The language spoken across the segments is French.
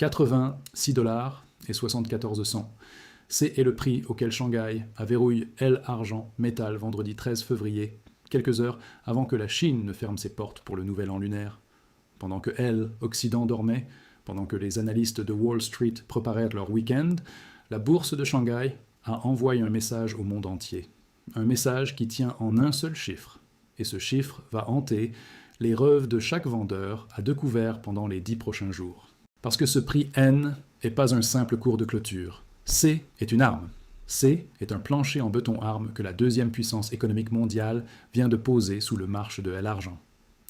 $86,74. C est le prix auquel Shanghai a verrouillé L argent métal vendredi 13 février, quelques heures avant que la Chine ne ferme ses portes pour le nouvel an lunaire. Pendant que L, Occident dormait, pendant que les analystes de Wall Street préparaient leur week-end, la bourse de Shanghai a envoyé un message au monde entier. Un message qui tient en un seul chiffre. Et ce chiffre va hanter les rêves de chaque vendeur à découvert pendant les 10 prochains jours. Parce que ce prix N n'est pas un simple cours de clôture. C est une arme. C est un plancher en béton-arme que la deuxième puissance économique mondiale vient de poser sous le marche de L-argent.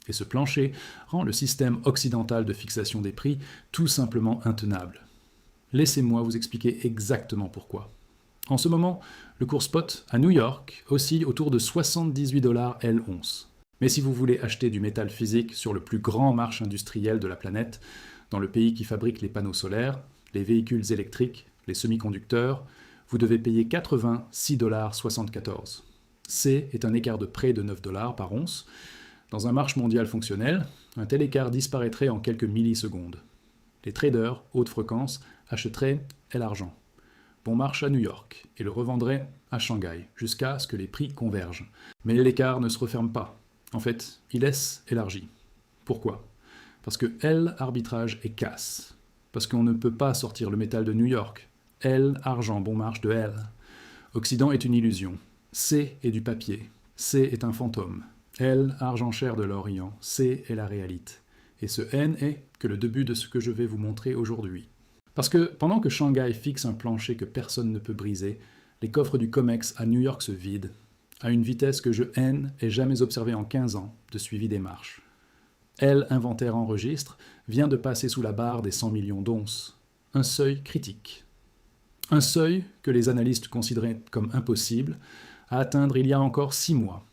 Et ce plancher rend le système occidental de fixation des prix tout simplement intenable. Laissez-moi vous expliquer exactement pourquoi. En ce moment, le cours spot à New York oscille autour de $78 L11. Mais si vous voulez acheter du métal physique sur le plus grand marché industriel de la planète, dans le pays qui fabrique les panneaux solaires, les véhicules électriques, les semi-conducteurs, vous devez payer $86,74. C est un écart de près de $9 par once. Dans un marché mondial fonctionnel, un tel écart disparaîtrait en quelques millisecondes. Les traders haute fréquence achèteraient L-argent. Bon marche à New York et le revendraient à Shanghai jusqu'à ce que les prix convergent. Mais l'écart ne se referme pas. En fait, il laisse élargi. Pourquoi? Parce que L arbitrage est casse. Parce qu'on ne peut pas sortir le métal de New York. L argent bon marche de L. Occident est une illusion. C est du papier. C est un fantôme. L argent cher de l'Orient. C est la réalité. Et ce N est que le début de ce que je vais vous montrer aujourd'hui. Parce que pendant que Shanghai fixe un plancher que personne ne peut briser, les coffres du COMEX à New York se vident, à une vitesse que je N ai jamais observée en 15 ans de suivi des marches. L inventaire enregistre vient de passer sous la barre des 100 millions d'onces, un seuil critique. Un seuil que les analystes considéraient comme impossible à atteindre il y a encore 6 mois.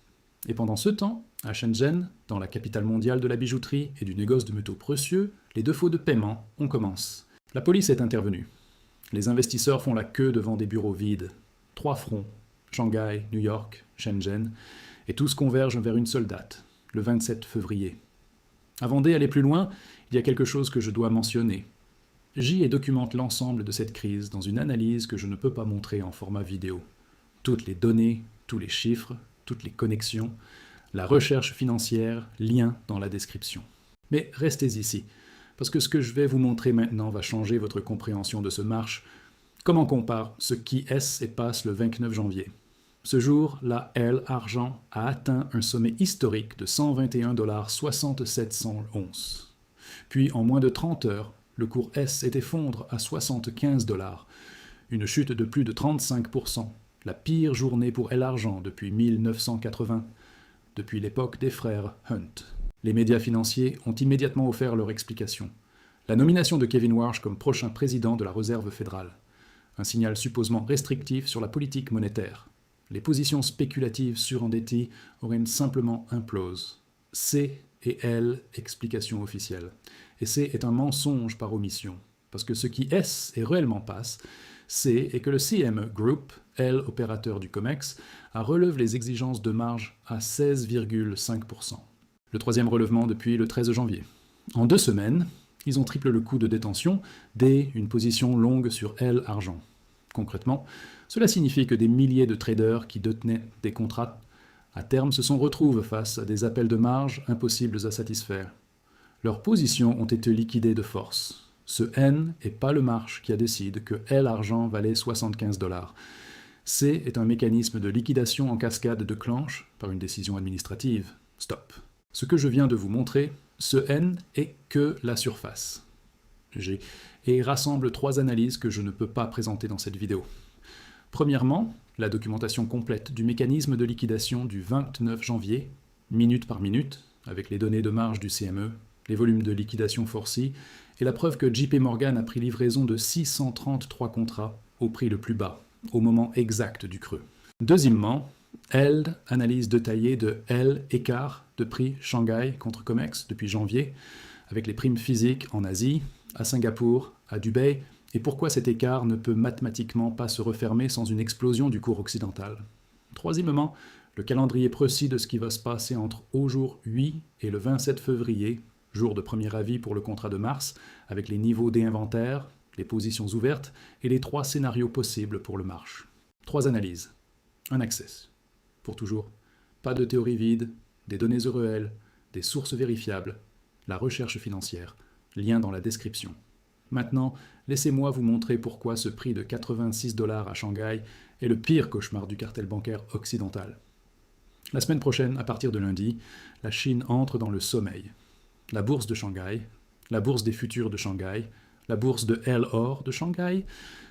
Et pendant ce temps, à Shenzhen, dans la capitale mondiale de la bijouterie et du négoce de métaux précieux, les défauts de paiement, on commence. La police est intervenue. Les investisseurs font la queue devant des bureaux vides. 3 fronts, Shanghai, New York, Shenzhen, et tous convergent vers une seule date, le 27 février. Avant d'aller plus loin, il y a quelque chose que je dois mentionner. J'y et documente l'ensemble de cette crise dans une analyse que je ne peux pas montrer en format vidéo. Toutes les données, tous les chiffres, toutes les connexions, la recherche financière, lien dans la description. Mais restez ici, parce que ce que je vais vous montrer maintenant va changer votre compréhension de ce marche, comme on compare ce qui est et passe le 29 janvier. Ce jour, la L argent a atteint un sommet historique de $121,67. Puis, en moins de 30 heures, le cours S est effondre à $75, une chute de plus de 35%, la pire journée pour L argent depuis 1980, depuis l'époque des frères Hunt. Les médias financiers ont immédiatement offert leur explication. La nomination de Kevin Warsh comme prochain président de la Réserve fédérale. Un signal supposément restrictif sur la politique monétaire. Les positions spéculatives surendettées auraient simplement implose. C et L, explication officielle. Et C est un mensonge par omission. Parce que ce qui est et réellement passe, C est que le CME Group, L opérateur du COMEX, a relevé les exigences de marge à 16,5%. Le troisième relèvement depuis le 13 janvier. En 2 semaines, ils ont triplé le coût de détention, D, une position longue sur L argent. Concrètement, cela signifie que des milliers de traders qui détenaient des contrats à terme se sont retrouvés face à des appels de marge impossibles à satisfaire. Leurs positions ont été liquidées de force. Ce N n'est pas le marche qui a décidé que L argent valait $75. C est un mécanisme de liquidation en cascade déclenche par une décision administrative. Stop. Ce que je viens de vous montrer, ce N est que la surface. G et rassemble 3 analyses que je ne peux pas présenter dans cette vidéo. Premièrement, la documentation complète du mécanisme de liquidation du 29 janvier, minute par minute, avec les données de marge du CME, les volumes de liquidation forcés, et la preuve que JP Morgan a pris livraison de 633 contrats au prix le plus bas, au moment exact du creux. Deuxièmement, L, analyse détaillée de L écart de prix Shanghai contre COMEX depuis janvier, avec les primes physiques en Asie, à Singapour, à Dubaï, et pourquoi cet écart ne peut mathématiquement pas se refermer sans une explosion du cours occidental. Troisièmement, le calendrier précis de ce qui va se passer entre au jour 8 et le 27 février, jour de premier avis pour le contrat de mars, avec les niveaux d'inventaire, les positions ouvertes et les 3 scénarios possibles pour le marche. 3 analyses. Un access. Pour toujours. Pas de théorie vide, des données au réel, des sources vérifiables, la recherche financière. Lien dans la description. Maintenant, laissez-moi vous montrer pourquoi ce prix de 86 $ à Shanghai est le pire cauchemar du cartel bancaire occidental. La semaine prochaine, à partir de lundi, la Chine entre dans le sommeil. La bourse de Shanghai, la bourse des futurs de Shanghai, la bourse de L-Or de Shanghai,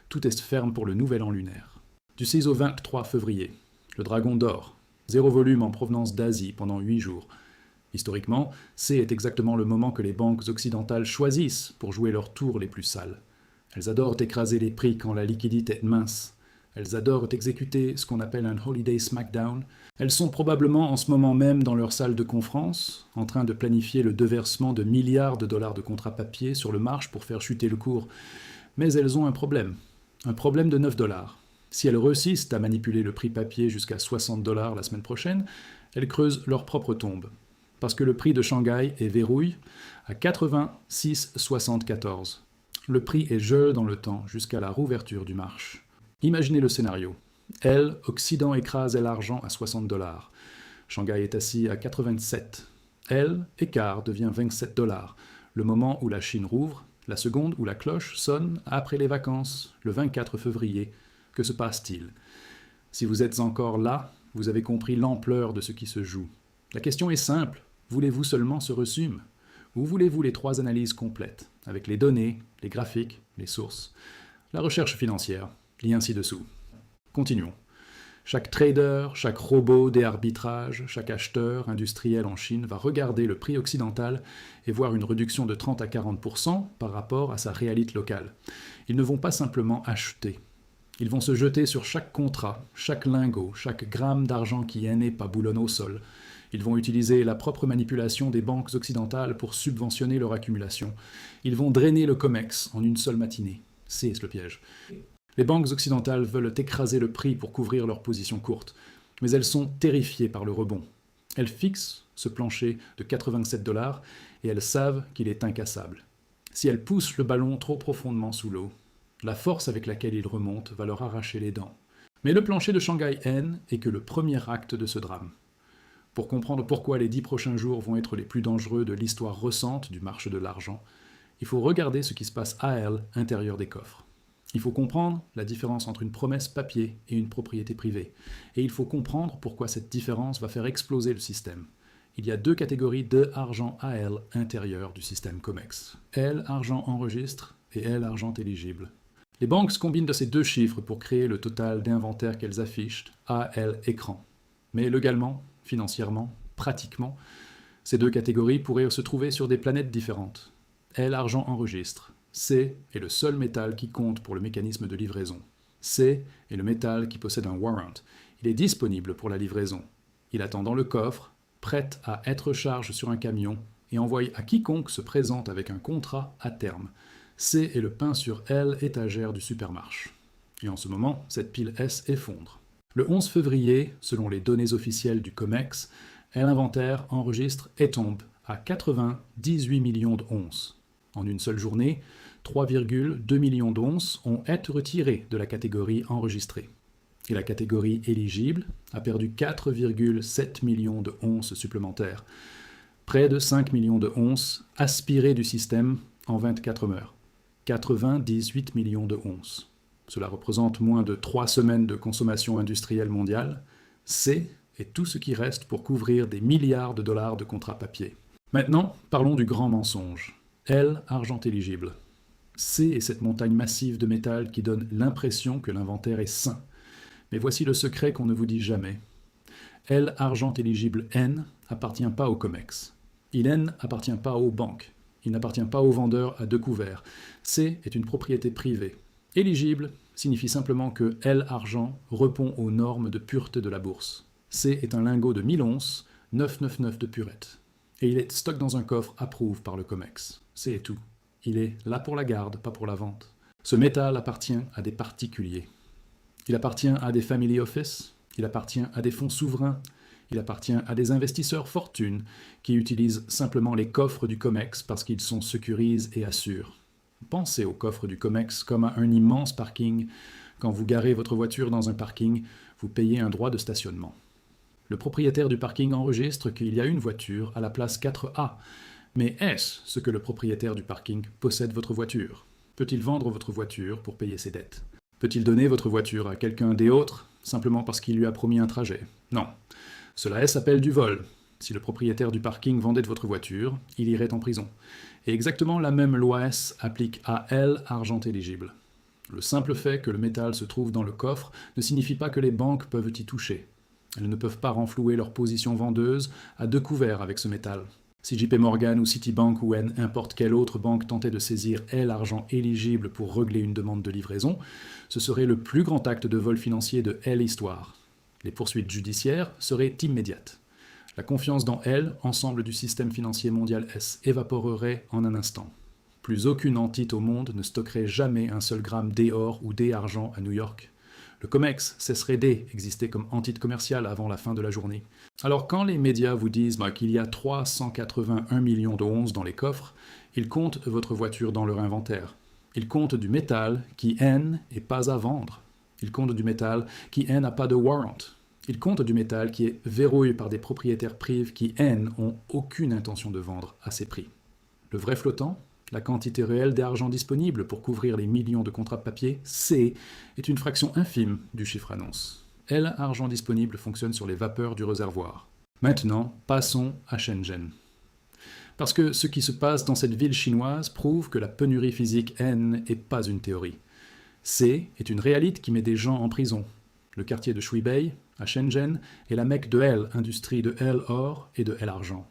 tout est ferme pour le nouvel an lunaire. Du 6 au 23 février, le dragon d'or, 0 volume en provenance d'Asie pendant 8 jours. Historiquement, c'est exactement le moment que les banques occidentales choisissent pour jouer leurs tours les plus sales. Elles adorent écraser les prix quand la liquidité est mince. Elles adorent exécuter ce qu'on appelle un holiday smackdown. Elles sont probablement en ce moment même dans leur salle de conférence, en train de planifier le déversement de milliards de dollars de contrats papier sur le marché pour faire chuter le cours. Mais elles ont un problème de 9 $. Si elles réussissent à manipuler le prix papier jusqu'à 60 $ la semaine prochaine, elles creusent leur propre tombe. Parce que le prix de Shanghai est verrouille à 86,74. Le prix est gelé dans le temps jusqu'à la rouverture du marché. Imaginez le scénario. Occident écrase l'argent à 60 $. Shanghai est assis à 87. écart devient 27 $. Le moment où la Chine rouvre, la seconde où la cloche sonne après les vacances, le 24 février. Que se passe-t-il? Si vous êtes encore là, vous avez compris l'ampleur de ce qui se joue. La question est simple. Voulez-vous seulement ce resume? Ou voulez-vous les 3 analyses complètes, avec les données, les graphiques, les sources, la recherche financière, lien ci-dessous. Continuons. Chaque trader, chaque robot des arbitrages, chaque acheteur industriel en Chine va regarder le prix occidental et voir une réduction de 30 à 40% par rapport à sa réalité locale. Ils ne vont pas simplement acheter. Ils vont se jeter sur chaque contrat, chaque lingot, chaque gramme d'argent qui n'est pas boulonne au sol. Ils vont utiliser la propre manipulation des banques occidentales pour subventionner leur accumulation. Ils vont drainer le COMEX en une seule matinée. C'est le piège. Les banques occidentales veulent écraser le prix pour couvrir leur position courte, mais elles sont terrifiées par le rebond. Elles fixent ce plancher de 87 $ et elles savent qu'il est incassable. Si elles poussent le ballon trop profondément sous l'eau, la force avec laquelle il remonte va leur arracher les dents. Mais le plancher de Shanghai N est que le premier acte de ce drame. Pour comprendre pourquoi les 10 prochains jours vont être les plus dangereux de l'histoire récente du marché de l'argent, il faut regarder ce qui se passe à l'intérieur des coffres. Il faut comprendre la différence entre une promesse papier et une propriété privée. Et il faut comprendre pourquoi cette différence va faire exploser le système. Il y a 2 catégories de argent AL intérieur du système COMEX. Argent enregistre et argent éligible. Les banques combinent de ces 2 chiffres pour créer le total d'inventaire qu'elles affichent, AL écran. Mais légalement, financièrement, pratiquement, ces 2 catégories pourraient se trouver sur des planètes différentes. Argent enregistre. C est le seul métal qui compte pour le mécanisme de livraison. C est le métal qui possède un warrant. Il est disponible pour la livraison. Il attend dans le coffre, prêt à être chargé sur un camion et envoyé à quiconque se présente avec un contrat à terme. C est le pain sur L étagère du supermarché. Et en ce moment, cette pile S effondre. Le 11 février, selon les données officielles du COMEX, l'inventaire enregistre et tombe à 98 millions d'onces. En une seule journée, 3,2 millions d'onces ont été retirées de la catégorie enregistrée. Et la catégorie éligible a perdu 4,7 millions de onces supplémentaires. Près de 5 millions de onces aspirées du système en 24 heures. 98 millions de onces. Cela représente moins de 3 semaines de consommation industrielle mondiale. C'est tout ce qui reste pour couvrir des milliards de dollars de contrats papier. Maintenant, parlons du grand mensonge. Argent éligible. C est cette montagne massive de métal qui donne l'impression que l'inventaire est sain. Mais voici le secret qu'on ne vous dit jamais. Argent éligible N appartient pas au COMEX. Il n'appartient pas aux banques. Il n'appartient pas aux vendeurs à 2 couverts. C est une propriété privée. Éligible signifie simplement que argent répond aux normes de pureté de la bourse. C est un lingot de 1000 onces, 999 de purette. Et il est stocké dans un coffre approuvé par le COMEX. C'est tout. Il est là pour la garde, pas pour la vente. Ce métal appartient à des particuliers. Il appartient à des family office, il appartient à des fonds souverains, Il appartient à des investisseurs fortunes qui utilisent simplement les coffres du COMEX parce qu'ils sont sécurisés et assurent. Pensez au coffre du COMEX comme à un immense parking. Quand vous garez votre voiture dans un parking, vous payez un droit de stationnement. Le propriétaire du parking enregistre qu'il y a une voiture à la place 4A. Mais est-ce ce que le propriétaire du parking possède votre voiture? Peut-il vendre votre voiture pour payer ses dettes? Peut-il donner votre voiture à quelqu'un d'autre simplement parce qu'il lui a promis un trajet? Non. Cela s'appelle du vol. Si le propriétaire du parking vendait de votre voiture, il irait en prison. Et exactement la même loi S applique à L argent éligible. Le simple fait que le métal se trouve dans le coffre ne signifie pas que les banques peuvent y toucher. Elles ne peuvent pas renflouer leur position vendeuse à deux couverts avec ce métal. Si JP Morgan ou Citibank ou n'importe quelle autre banque tentait de saisir l'argent éligible pour régler une demande de livraison, ce serait le plus grand acte de vol financier de l'histoire. Les poursuites judiciaires seraient immédiates. La confiance dans ensemble du système financier mondial S, évaporerait en un instant. Plus aucune entité au monde ne stockerait jamais un seul gramme d'or ou d'argent à New York. Le COMEX cesserait d'exister comme entité commerciale avant la fin de la journée. Alors quand les médias vous disent qu'il y a 381 millions d'onces dans les coffres, ils comptent votre voiture dans leur inventaire. Ils comptent du métal qui n'est pas à vendre. Ils comptent du métal qui n'a pas de warrant. Ils comptent du métal qui est verrouillé par des propriétaires privés qui n'ont aucune intention de vendre à ces prix. Le vrai flottant, la quantité réelle d'argent disponible pour couvrir les millions de contrats de papier, C, est une fraction infime du chiffre annonce. Argent disponible fonctionne sur les vapeurs du réservoir. Maintenant, passons à Shenzhen. Parce que ce qui se passe dans cette ville chinoise prouve que la pénurie physique n'est pas une théorie. C est une réalité qui met des gens en prison. Le quartier de Shuibei, à Shenzhen, est la mecque de industrie de or et de argent.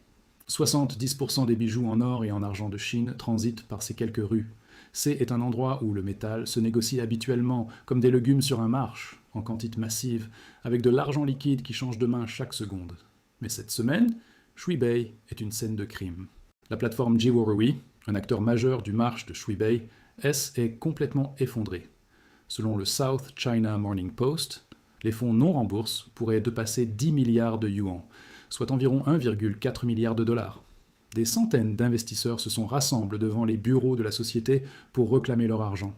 70% des bijoux en or et en argent de Chine transitent par ces quelques rues. C est un endroit où le métal se négocie habituellement, comme des légumes sur un marché, en quantité massive, avec de l'argent liquide qui change de main chaque seconde. Mais cette semaine, Shuibei est une scène de crime. La plateforme Jiworui, un acteur majeur du marché de Shuibei, est complètement effondrée. Selon le South China Morning Post, les fonds non remboursés pourraient dépasser 10 milliards de yuan, soit environ 1,4 milliard de dollars. Des centaines d'investisseurs se sont rassemblés devant les bureaux de la société pour réclamer leur argent.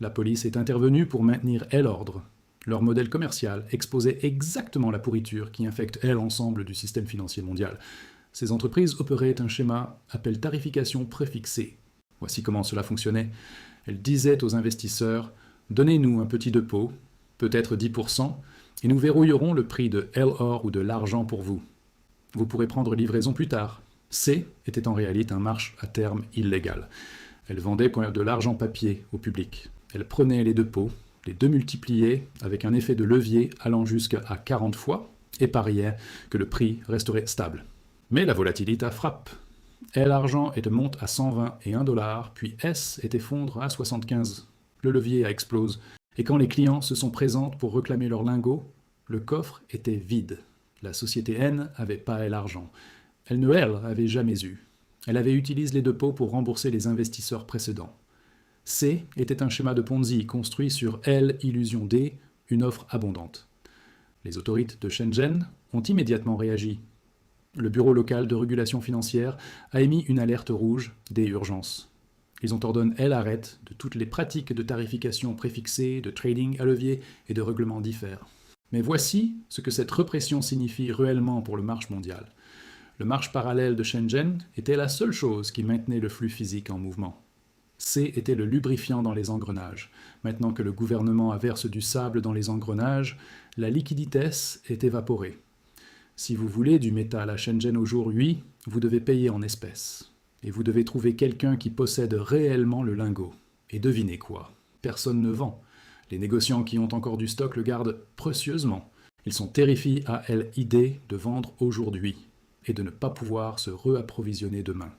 La police est intervenue pour maintenir l'ordre. Leur modèle commercial exposait exactement la pourriture qui infecte l'ensemble du système financier mondial. Ces entreprises opéraient un schéma appelé tarification préfixée. Voici comment cela fonctionnait. Elles disaient aux investisseurs « Donnez-nous un petit dépôt, peut-être 10%, et nous verrouillerons le prix de l'or ou de l'argent pour vous. Vous pourrez prendre livraison plus tard. » C était en réalité un marché à terme illégal. Elle vendait de l'argent papier au public. Elle prenait les dépôts, les deux multipliait avec un effet de levier allant jusqu'à 40 fois et pariait que le prix resterait stable. Mais la volatilité frappe. L'argent monte à 120 et 1 dollar, puis S effondre à 75. Le levier explose. Et quand les clients se sont présents pour réclamer leurs lingots, le coffre était vide. La société n'avait pas l'argent. Elle ne avait jamais eu. Elle avait utilisé les dépôts pour rembourser les investisseurs précédents. C était un schéma de Ponzi construit sur illusion D, une offre abondante. Les autorités de Shenzhen ont immédiatement réagi. Le bureau local de régulation financière a émis une alerte rouge des urgences. Ils ont ordonné l'arrêt de toutes les pratiques de tarification préfixée, de trading à levier et de règlements diffèrent. Mais voici ce que cette répression signifie réellement pour le marché mondial. Le marché parallèle de Shenzhen était la seule chose qui maintenait le flux physique en mouvement. C était le lubrifiant dans les engrenages. Maintenant que le gouvernement verse du sable dans les engrenages, la liquidité est évaporée. Si vous voulez du métal à Shenzhen aujourd'hui, vous devez payer en espèces. Et vous devez trouver quelqu'un qui possède réellement le lingot. Et devinez quoi? Personne ne vend. Les négociants qui ont encore du stock le gardent précieusement. Ils sont terrifiés à l'idée de vendre aujourd'hui et de ne pas pouvoir se réapprovisionner demain.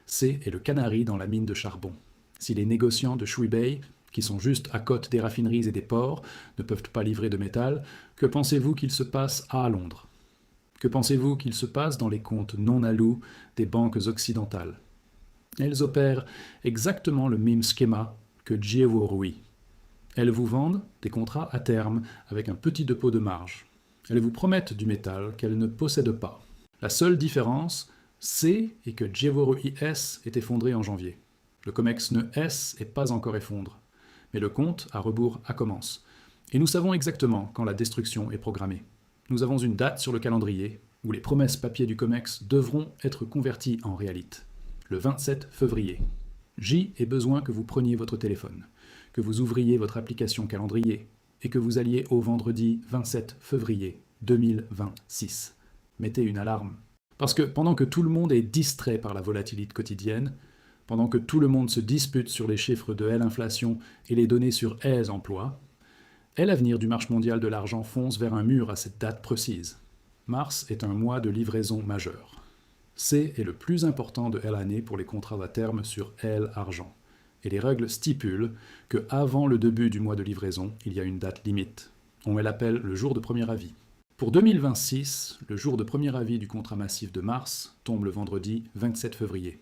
C est le canari dans la mine de charbon. Si les négociants de Shuibei, qui sont juste à côté des raffineries et des ports, ne peuvent pas livrer de métal, que pensez-vous qu'il se passe à Londres? Que pensez-vous qu'il se passe dans les comptes non à loup des banques occidentales? Elles opèrent exactement le même schéma que Jiworui. Elles vous vendent des contrats à terme avec un petit dépôt de marge. Elles vous promettent du métal qu'elles ne possèdent pas. La seule différence, c'est que Djevoro IS est effondré en janvier. Le COMEX NE S n'est pas encore effondré. Mais le compte à rebours commence. Et nous savons exactement quand la destruction est programmée. Nous avons une date sur le calendrier où les promesses papier du COMEX devront être converties en réalité. Le 27 février. J ai besoin que vous preniez votre téléphone, que vous ouvriez votre application calendrier et que vous alliez au vendredi 27 février 2026. Mettez une alarme. Parce que pendant que tout le monde est distrait par la volatilité quotidienne, pendant que tout le monde se dispute sur les chiffres de L-inflation et les données sur S-emploi, l'avenir du marché mondial de l'argent fonce vers un mur à cette date précise. Mars est un mois de livraison majeur. C est le plus important de L-année pour les contrats à terme sur L-argent. Et les règles stipulent que avant le début du mois de livraison, il y a une date limite. On l'appelle le jour de premier avis. Pour 2026, le jour de premier avis du contrat massif de mars tombe le vendredi 27 février.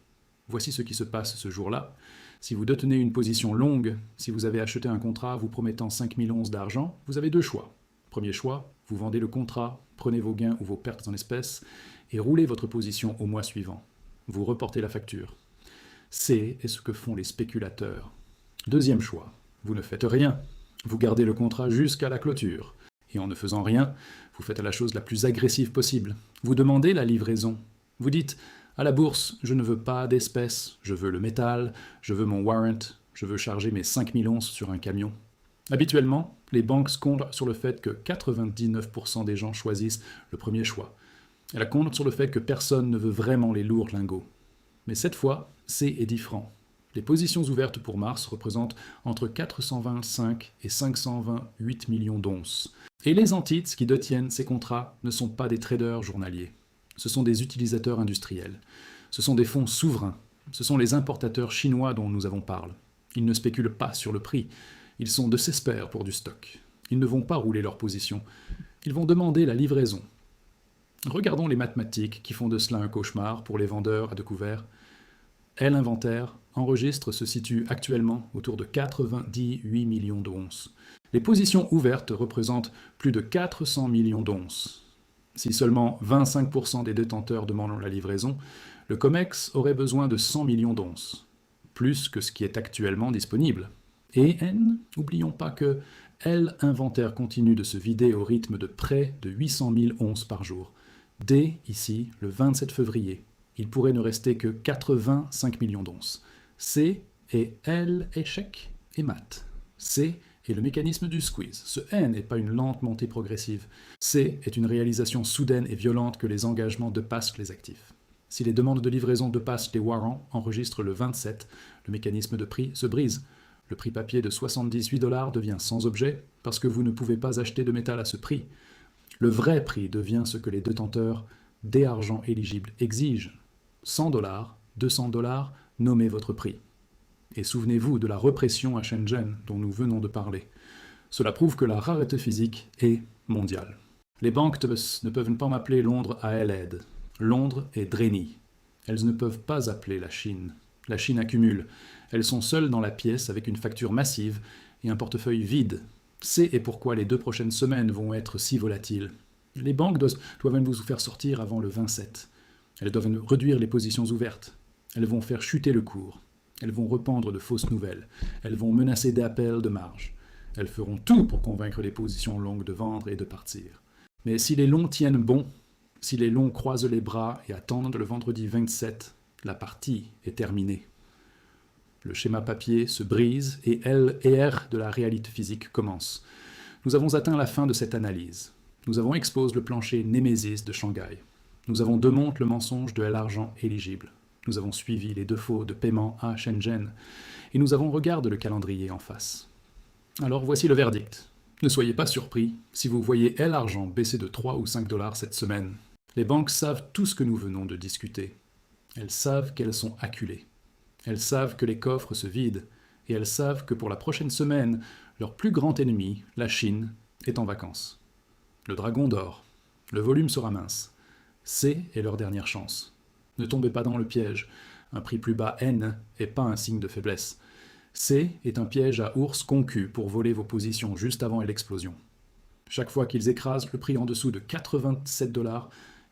Voici ce qui se passe ce jour-là. Si vous détenez une position longue, si vous avez acheté un contrat vous promettant 5000 onces d'argent, vous avez deux choix. Premier choix, vous vendez le contrat, prenez vos gains ou vos pertes en espèces et roulez votre position au mois suivant. Vous reportez la facture. C est ce que font les spéculateurs. Deuxième choix, vous ne faites rien. Vous gardez le contrat jusqu'à la clôture. Et en ne faisant rien, vous faites la chose la plus agressive possible. Vous demandez la livraison. Vous dites « À la bourse, je ne veux pas d'espèces, je veux le métal, je veux mon warrant, je veux charger mes 5000 onces sur un camion. » Habituellement, les banques comptent sur le fait que 99% des gens choisissent le premier choix. Elles comptent sur le fait que personne ne veut vraiment les lourds lingots. Mais cette fois, C est différent. Les positions ouvertes pour mars représentent entre 425 et 528 millions d'onces. Et les entités qui détiennent ces contrats ne sont pas des traders journaliers. Ce sont des utilisateurs industriels. Ce sont des fonds souverains. Ce sont les importateurs chinois dont nous avons parlé. Ils ne spéculent pas sur le prix. Ils sont de cespères pour du stock. Ils ne vont pas rouler leur position. Ils vont demander la livraison. Regardons les mathématiques qui font de cela un cauchemar pour les vendeurs à découvert. L'inventaire enregistre se situe actuellement autour de 98 millions d'onces. Les positions ouvertes représentent plus de 400 millions d'onces. Si seulement 25% des détenteurs demandent la livraison, le COMEX aurait besoin de 100 millions d'onces, plus que ce qui est actuellement disponible. Et n'oublions pas que l'inventaire continue de se vider au rythme de près de 800 000 onces par jour. Dès ici, le 27 février, il pourrait ne rester que 85 millions d'onces. C est L échec et mat. C est le mécanisme du squeeze. Ce N n'est pas une lente montée progressive. C est une réalisation soudaine et violente que les engagements dépassent les actifs. Si les demandes de livraison dépassent les warrants enregistrent le 27, le mécanisme de prix se brise. Le prix papier de 78 $ devient sans objet parce que vous ne pouvez pas acheter de métal à ce prix. Le vrai prix devient ce que les détenteurs des argents éligibles exigent. 100 $, 200 $, nommez votre prix. Et souvenez-vous de la répression à Shenzhen dont nous venons de parler. Cela prouve que la rareté physique est mondiale. Les banques ne peuvent pas m'appeler Londres à l'aide. Londres est drainé. Elles ne peuvent pas appeler la Chine. La Chine accumule. Elles sont seules dans la pièce avec une facture massive et un portefeuille vide. C'est pourquoi les 2 prochaines semaines vont être si volatiles. Les banques doivent vous faire sortir avant le 27. Elles doivent réduire les positions ouvertes. Elles vont faire chuter le cours. Elles vont répandre de fausses nouvelles. Elles vont menacer d'appels de marge. Elles feront tout pour convaincre les positions longues de vendre et de partir. Mais si les longs tiennent bon, si les longs croisent les bras et attendent le vendredi 27, la partie est terminée. Le schéma papier se brise et L et R de la réalité physique commence. Nous avons atteint la fin de cette analyse. Nous avons exposé le plancher Némésis de Shanghai. Nous avons démontré le mensonge de l'argent éligible. Nous avons suivi les défauts de paiement à Shenzhen. Et nous avons regardé le calendrier en face. Alors voici le verdict. Ne soyez pas surpris si vous voyez l'argent baisser de 3 ou 5 $ cette semaine. Les banques savent tout ce que nous venons de discuter. Elles savent qu'elles sont acculées. Elles savent que les coffres se vident. Et elles savent que pour la prochaine semaine, leur plus grand ennemi, la Chine, est en vacances. Le dragon dort. Le volume sera mince. C est leur dernière chance. Ne tombez pas dans le piège. Un prix plus bas N n'est pas un signe de faiblesse. C est un piège à ours concu pour voler vos positions juste avant l'explosion. Chaque fois qu'ils écrasent le prix en dessous de 87 $,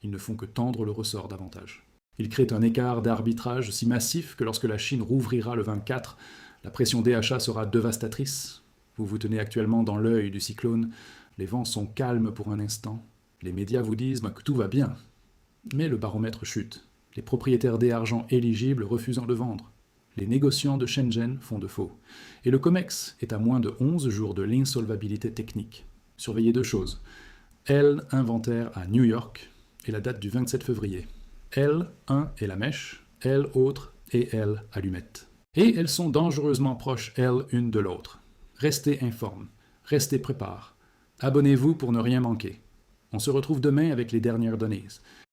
ils ne font que tendre le ressort davantage. Ils créent un écart d'arbitrage si massif que lorsque la Chine rouvrira le 24, la pression des achats sera dévastatrice. Vous vous tenez actuellement dans l'œil du cyclone, les vents sont calmes pour un instant, les médias vous disent que tout va bien. Mais le baromètre chute, les propriétaires des argents éligibles refusant de vendre. Les négociants de Shenzhen font de faux. Et le COMEX est à moins de 11 jours de l'insolvabilité technique. Surveillez deux choses. L, inventaire à New York, et la date du 27 février. L, 1 est la mèche, L, autre, et L, allumette. Et elles sont dangereusement proches, L, une de l'autre. Restez informe, restez prépare. Abonnez-vous pour ne rien manquer. On se retrouve demain avec les dernières données.